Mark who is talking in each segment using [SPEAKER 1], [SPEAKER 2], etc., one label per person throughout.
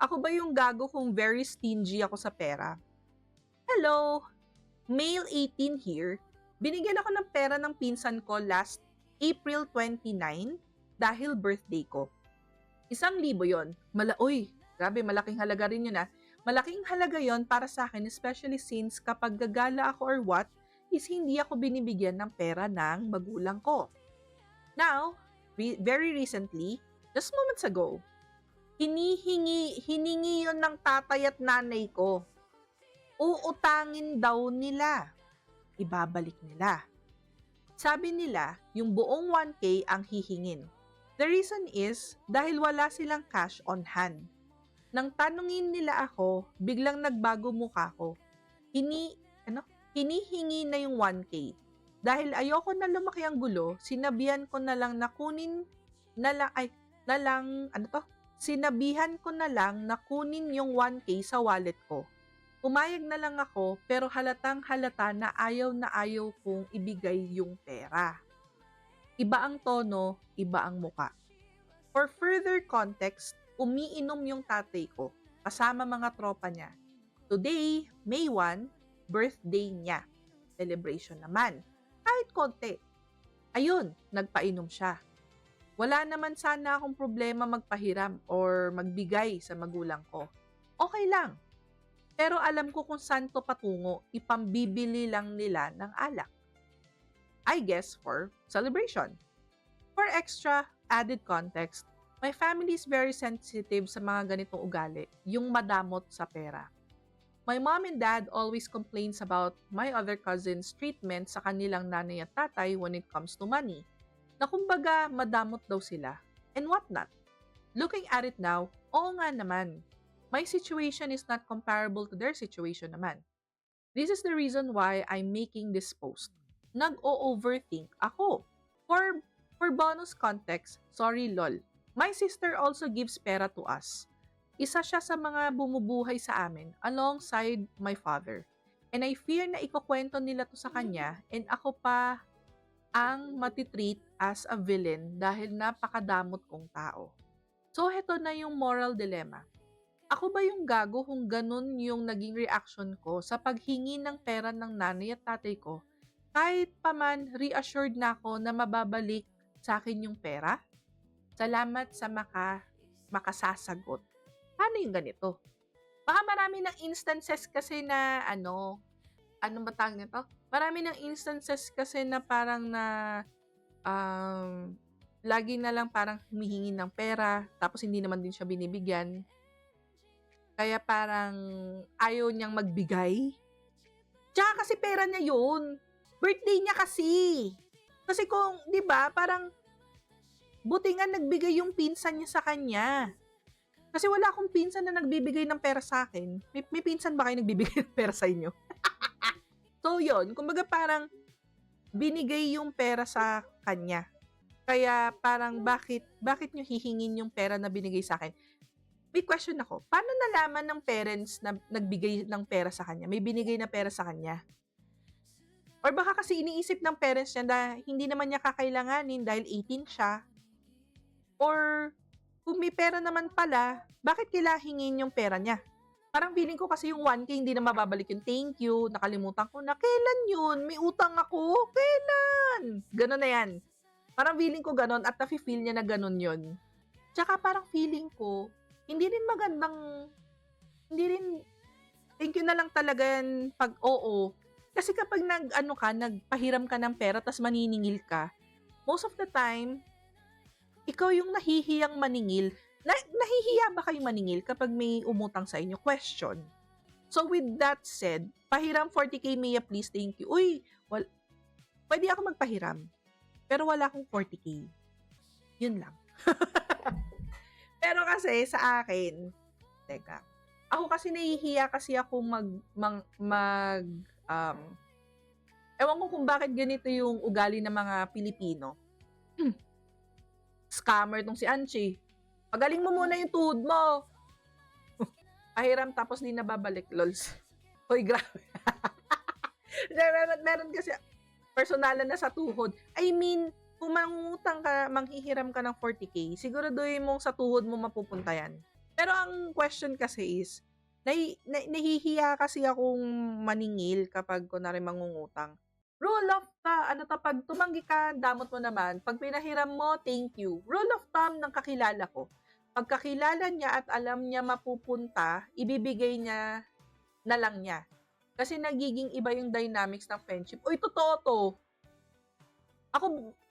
[SPEAKER 1] Ako ba yung gago kung very stingy ako sa pera? Hello! Male 18 here. Binigyan ako ng pera ng pinsan ko last April 29 dahil birthday ko. 1,000 yon. Uy, grabe, malaking halaga rin yun ah. Malaking halaga yon para sa akin, especially since kapag gagala ako or what, is hindi ako binibigyan ng pera ng magulang ko. Now, very recently, just moments ago, hiningi yon ng tatay at nanay ko. Uutangin daw nila. Ibabalik nila. Sabi nila, yung buong 1K ang hihingin. The reason is, dahil wala silang cash on hand. Nang tanungin nila ako, biglang nagbago mukha ko. Hinihingi na yung 1K. Dahil ayoko na lumaki ang gulo, sinabihan ko na lang na kunin Sinabihan ko na lang na kunin yung 1K sa wallet ko. Pumayag na lang ako pero halatang halata na ayaw kong ibigay yung pera. Iba ang tono, iba ang muka. For further context, umiinom yung tatay ko kasama mga tropa niya. Today, May 1, birthday niya. Celebration naman. Kahit konti. Ayun, nagpainom siya. Wala naman sana akong problema magpahiram or magbigay sa magulang ko. Okay lang. Pero alam ko kung saan to patungo, ipambibili lang nila ng alak. I guess for celebration. For extra added context, my family is very sensitive sa mga ganitong ugali, yung madamot sa pera. My mom and dad always complains about my other cousins' treatment sa kanilang nanay at tatay when it comes to money. Na kumbaga madamot daw sila, and whatnot. Looking at it now, oo nga naman. My situation is not comparable to their situation naman. This is the reason why I'm making this post. Nag-o-overthink ako. For bonus context, sorry lol. My sister also gives pera to us. Isa siya sa mga bumubuhay sa amin alongside my father. And I fear na ikukwento nila to sa kanya and ako pa ang matitreat as a villain dahil napakadamot kong tao. So heto na yung moral dilemma. Ako ba yung gago kung ganun yung naging reaction ko sa paghingi ng pera ng nanay at tatay ko kahit pa man reassured na ako na mababalik sa akin yung pera? Salamat sa makasasagot. Paano yung ganito? Baka marami ng instances kasi na anong batang nito? Marami ng instances kasi na parang na lagi na lang parang humihingi ng pera tapos hindi naman din siya binibigyan. Kaya parang ayaw niyang magbigay. Tsaka kasi pera niya yun. Birthday niya kasi. Kasi kung, di ba, parang buti nga nagbigay yung pinsan niya sa kanya. Kasi wala akong pinsan na nagbibigay ng pera sa akin. May pinsan ba kayo nagbibigay ng pera sa inyo? So yun, kumbaga parang binigay yung pera sa kanya. Kaya parang bakit nyo hihingin yung pera na binigay sa akin? May question ako. Paano nalaman ng parents na nagbigay ng pera sa kanya? May binigay na pera sa kanya? Or baka kasi iniisip ng parents niya na hindi naman niya kakailanganin dahil 18 siya. Or kung may pera naman pala, bakit kailangan hingin yung pera niya? Parang feeling ko kasi yung 1K hindi na mababalik yung thank you. Nakalimutan ko na kailan yun? May utang ako? Kailan? Ganon na yan. Parang feeling ko ganon at nafe-feel niya na ganon yun. Tsaka parang feeling ko, hindi rin thank you na lang talaga yan pag oo. Kasi kapag nagpahiram ka ng pera tas maniningil ka, most of the time, ikaw yung nahihiyang maningil. Nahihiya ba kayo maningil kapag may umutang sa inyo? Question. So with that said, pahiram 40K Mia please, thank you. Uy, pwede ako magpahiram. Pero wala akong 40K. Yun lang. Pero kasi sa akin, ako kasi nahihiya kasi ako ewan ko kung bakit ganito yung ugali ng mga Pilipino. Scammer tong si Anchi. Pagaling mo muna yung tuhod mo. Pahiram tapos di nababalik, lols. Hoy, grabe. meron kasi personalan na sa tuhod. I mean, kung manghihiram ka ng 40K, siguraduhin mong sa tuhod mo mapupunta yan. Pero ang question kasi is, nahihiya kasi akong maningil kapag kunwari mangungutang. Rule of ano 'to, 'pag tumanggi ka, damot mo naman. 'Pag pinahiram mo, thank you. Rule of thumb ng kakilala ko, 'pag kakilala niya at alam niya mapupunta, ibibigay niya na lang niya. Kasi nagiging iba yung dynamics ng friendship. Uy, totoo 'to.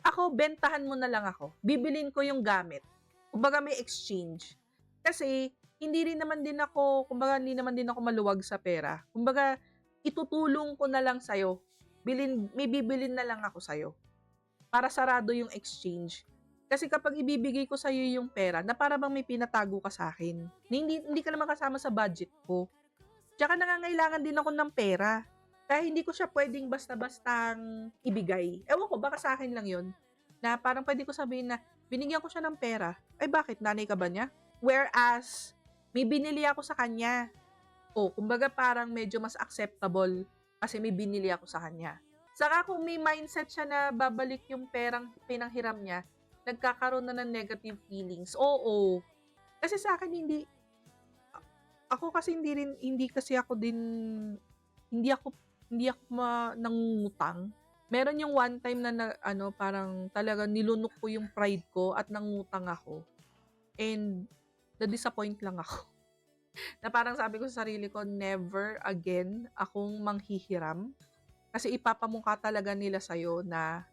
[SPEAKER 1] Ako bentahan mo na lang ako. Bibilin ko yung gamit. Kumbaga may exchange. Kasi hindi naman din ako maluwag sa pera. Kumbaga itutulong ko na lang sa'yo. May bibilin na lang ako sa'yo. Para sarado yung exchange. Kasi kapag ibibigay ko sa'yo yung pera, na para bang may pinatago ka sa akin. Hindi ka naman kasama sa budget ko. Tsaka nangangailangan din ako ng pera. Kaya hindi ko siya pwedeng basta-bastang ibigay. Ewan ko, baka sa akin lang yun. Na parang pwede ko sabihin na, binigyan ko siya ng pera. Ay bakit? Nanay ka ba niya? Whereas, may binili ako sa kanya. O, kumbaga parang medyo mas acceptable kasi may binili ako sa kanya. Saka kung may mindset siya na babalik yung perang pinanghiram niya, nagkakaroon na ng negative feelings. Oo. Kasi sa akin ako kasi hindi kasi ako din, hindi ako, nangungutang. Meron yung one time na parang talaga nilunok ko yung pride ko at nangutang ako. And, na-disappoint lang ako. Na parang sabi ko sa sarili ko, never again akong manghihiram. Kasi ipapamukha talaga nila sa'yo na,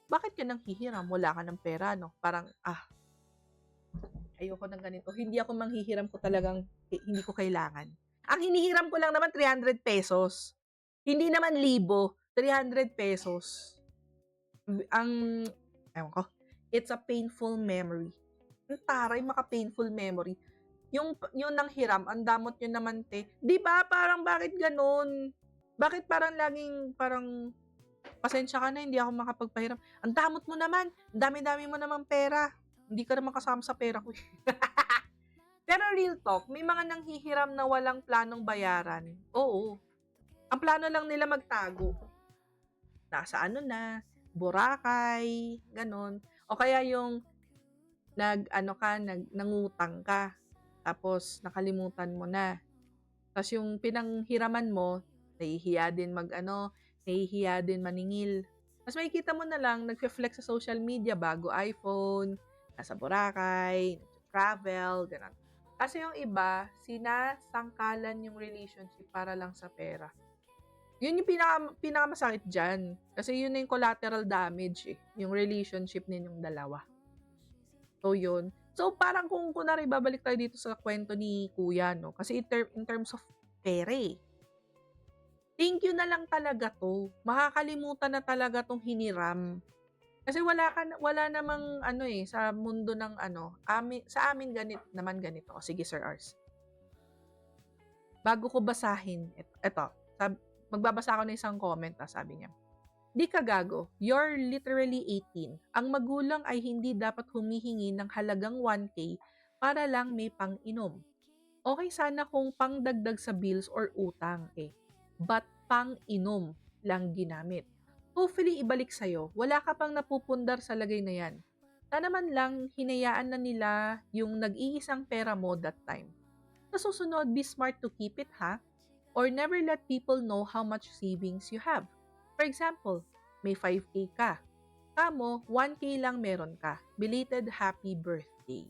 [SPEAKER 1] bakit ka nang hihiram? Wala ka ng pera, no? Parang, ayoko ng ganito. Hindi ako manghihiram ko talagang hindi ko kailangan. Ang hinihiram ko lang naman 300 pesos. Hindi naman 1,000, 300 pesos. Ewan ko, it's a painful memory. Ang taray, maka-painful memory. Yung nanghiram, ang damot yun naman, te. Di ba? Parang bakit ganun? Bakit parang laging, parang, pasensya ka na, hindi ako makapagpahiram. Ang damot mo naman. Ang dami-dami mo naman pera. Hindi ka naman kasama sa pera ko. Pero real talk, may mga nanghihiram na walang planong bayaran. Oo. Ang plano lang nila magtago. Nasa Boracay, ganun. O kaya yung nangutang ka, tapos nakalimutan mo na. Tapos yung pinanghiraman mo, nahihiya din nahihiya din maningil. Mas makikita mo na lang, nagfe-flex sa social media, bago iPhone, nasa Boracay, travel, ganun. Kasi yung iba, sinasangkalan yung relationship para lang sa pera. Yun yung pinakamasakit dyan. Kasi yun na yung collateral damage yung relationship ninyong dalawa. So, yun. So, parang kung kunwari babalik tayo dito sa kwento ni Kuya, no? Kasi in terms of pera thank you na lang talaga to. Makakalimutan na talaga tong hiniram. Kasi wala namang sa mundo ng sa amin ganito. O, sige, Sir Ars. Bago ko basahin, magbabasa ako ng isang comment, sabi niya. Di ka gago, you're literally 18. Ang magulang ay hindi dapat humihingi ng halagang 1K para lang may pang-inom. Okay sana kung pangdagdag sa bills or utang but pang-inom lang ginamit. Hopefully ibalik sa'yo, wala ka pang napupundar sa lagay na yan. Sana man lang hinayaan na nila yung nag-iisang pera mo that time. Sa susunod, be smart to keep it ha? Or never let people know how much savings you have. For example, may 5K ka. Kamo, 1K lang meron ka. Belated happy birthday.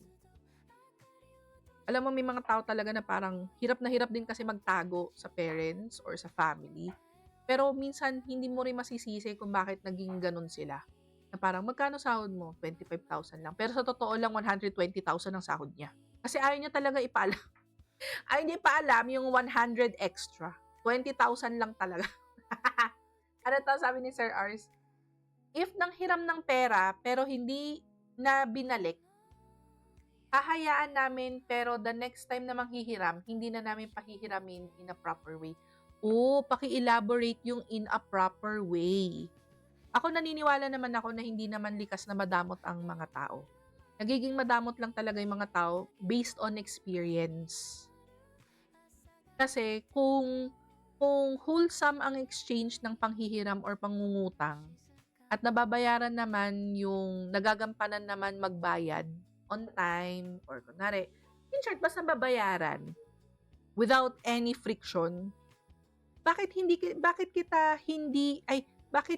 [SPEAKER 1] Alam mo, may mga tao talaga na parang hirap na hirap din kasi magtago sa parents or sa family. Pero minsan, hindi mo rin masisisi kung bakit naging ganun sila. Na parang, magkano sahod mo? 25,000 lang. Pero sa totoo lang, 120,000 ang sahod niya. Kasi ayaw niya talaga ipaalam. Ayaw niya ipaalam yung 100 extra. 20,000 lang talaga. Ano to, sabi ni Sir Ars? If nanghiram ng pera, pero hindi na binalik, hahayaan namin, pero the next time na manghihiram, hindi na namin pahihiramin in a proper way. Paki-elaborate yung in a proper way. Ako naniniwala naman ako na hindi naman likas na madamot ang mga tao. Nagiging madamot lang talaga yung mga tao based on experience. Kasi kung wholesome ang exchange ng panghihiram or pangungutang at nababayaran naman yung nagagampanan naman magbayad on time or kunwari In short, basta babayaran without any friction. Bakit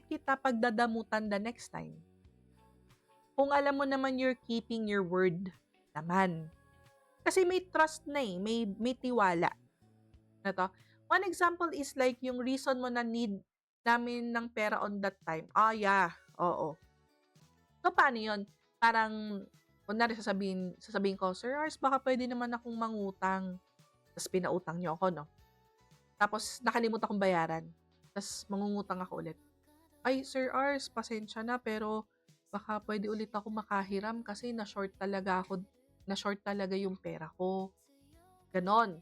[SPEAKER 1] kita pagdadamutan the next time? Kung alam mo naman you're keeping your word naman. Kasi may trust na may tiwala na to. One example is like yung reason mo na need namin ng pera on that time. Yeah, oo. So, paano yun? Parang, kunwari sasabihin ko, Sir Ars, baka pwede naman akong mangutang. Tapos pinautang niyo ako, no? Tapos nakalimutan kong bayaran. Tapos mangungutang ako ulit. Ay, Sir Ars, pasensya na, pero baka pwede ulit ako makahiram kasi na-short talaga yung pera ko. Ganon.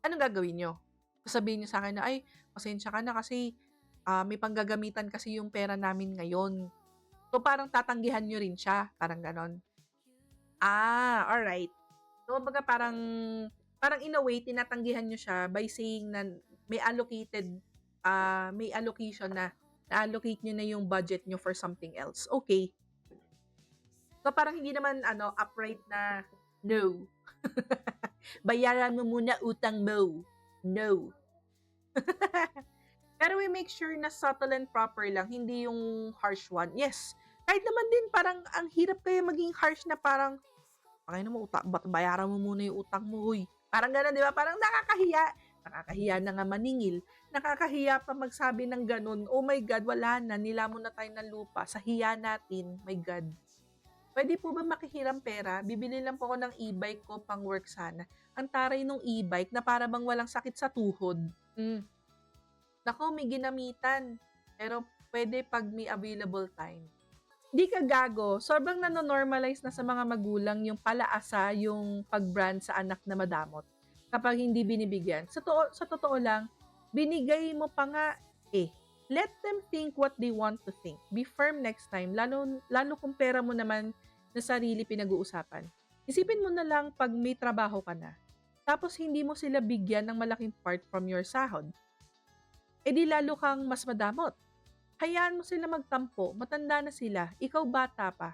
[SPEAKER 1] Anong gagawin nyo? Sasabihin nyo sa akin na, ay, pasensya ka na kasi may panggagamitan kasi yung pera namin ngayon. So, parang tatanggihan nyo rin siya. Parang ganon. Alright. So, baga parang in a way, tinatanggihan nyo siya by saying na may allocation na-allocate nyo na yung budget nyo for something else. Okay. So, parang hindi naman, upright na, no. Bayaran mo muna utang mo. No. Pero we make sure na subtle and proper lang, hindi yung harsh one. Yes. Kahit naman din, parang ang hirap kaya maging harsh na parang, bayaran mo muna yung utang mo, huy. Parang gano'n, di ba? Parang nakakahiya. Nakakahiya na nga maningil. Nakakahiya pa magsabi ng gano'n. Oh my God, wala na. Nilamon na tayo ng lupa. Sa hiya natin, my God. Pwede po ba makihiram pera? Bibili lang po ako ng e-bike ko pang work sana. Ang taray nung e-bike na para bang walang sakit sa tuhod. Nako, may ginamitan. Pero pwede pag may available time. Di ka gago. Sobrang nanonormalize na sa mga magulang yung palaasa, yung pag-brand sa anak na madamot. Kapag hindi binibigyan. Sa totoo lang, binigay mo pa nga Let them think what they want to think. Be firm next time. Lalo kung pera mo naman na sarili pinag-uusapan. Isipin mo na lang pag may trabaho ka na. Tapos hindi mo sila bigyan ng malaking part from your sahod. Di lalo kang mas madamot. Hayaan mo sila magtampo, matanda na sila, ikaw bata pa.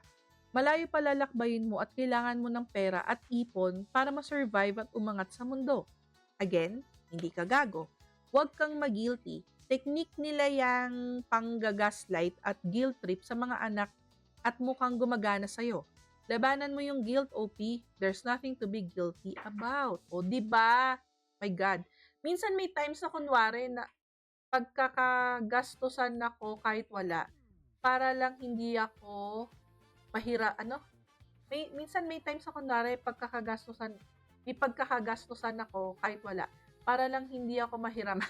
[SPEAKER 1] Malayo pa lalakbayin mo at kailangan mo ng pera at ipon para ma-survive at umangat sa mundo. Again, hindi ka gago. Huwag kang mag-guilty. Teknik nila yang panggagaslight at guilt trip sa mga anak at mukhang gumagana sa'yo. Labanan mo yung guilt, OP. There's nothing to be guilty about. O, diba? My God. Minsan may times na kunwari na pagkakagastusan ako kahit wala para lang hindi ako minsan may times na kunwari pagkakagastusan ako kahit wala para lang hindi ako mahiraman.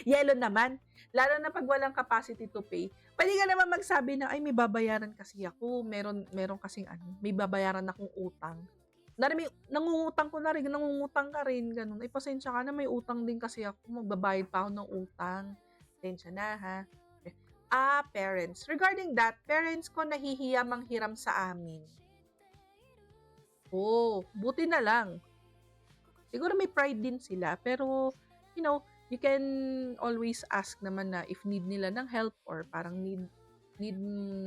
[SPEAKER 1] Yelo naman, lalo na pag walang capacity to pay. Pwede ka naman magsabi na, ay may babayaran kasi ako, meron kasing may babayaran akong utang. Nangungutang ka rin, ganun. Ay, pasensya ka na, may utang din kasi ako, magbabayad pa ako ng utang. Pasensya na, ha? Parents. Regarding that, parents ko nahihiya manghiram sa amin. Buti na lang. Siguro may pride din sila, pero, you can always ask naman na if need nila ng help or parang need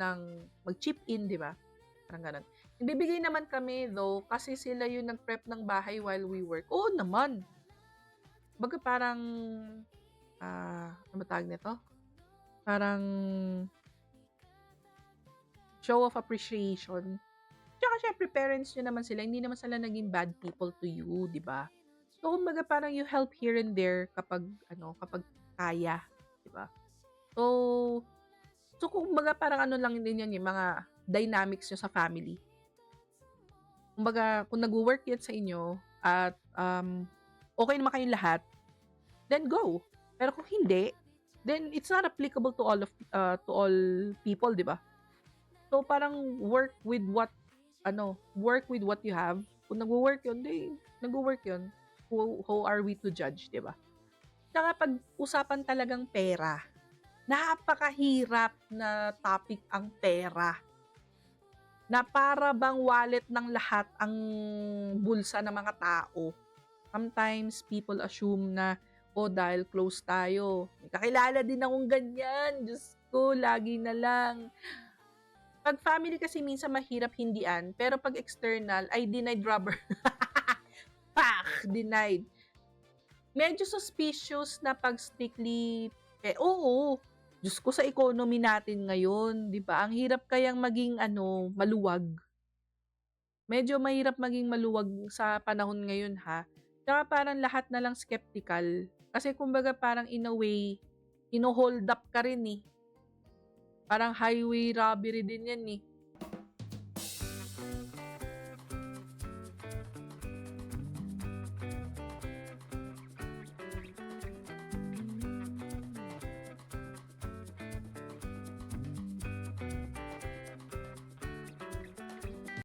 [SPEAKER 1] ng mag-chip in, di ba? Parang ganun. Bibigay naman kami though kasi sila yung nag-prep ng bahay while we work. Oo naman. Baga parang ano ba tawag nito? Parang show of appreciation. Tsaka syempre parents nyo naman sila, hindi naman sila naging bad people to you, di ba? So kumbaga parang you help here and there kapag kaya, di ba? So kumbaga parang ano lang din yan yung mga dynamics nyo sa family. Kumbaga, kung nag-work yan sa inyo at okay naman kayong lahat, then go. Pero kung hindi, then it's not applicable to all people, di ba? So parang work with what you have. Kung nag-work yun, nag-work yun. Who are we to judge, di ba? Saka pag usapan talagang pera, napakahirap na topic ang pera. Na para bang wallet ng lahat ang bulsa ng mga tao. Sometimes, people assume na, dahil close tayo. May kakilala din akong ganyan. Diyos ko, lagi na lang. 'Pag family kasi minsan mahirap hindian, pero 'pag external ay denied robber. Pak! Denied. Medyo suspicious na 'pag strictly oo. Diyos ko sa economy natin ngayon, 'di ba? Ang hirap kayang maging ano, maluwag. Medyo mahirap maging maluwag sa panahon ngayon, ha. Tsaka parang lahat na lang skeptical. Kasi kumbaga parang in a way, hino-hold up ka rin, eh. Parang highway robbery din 'yan, eh.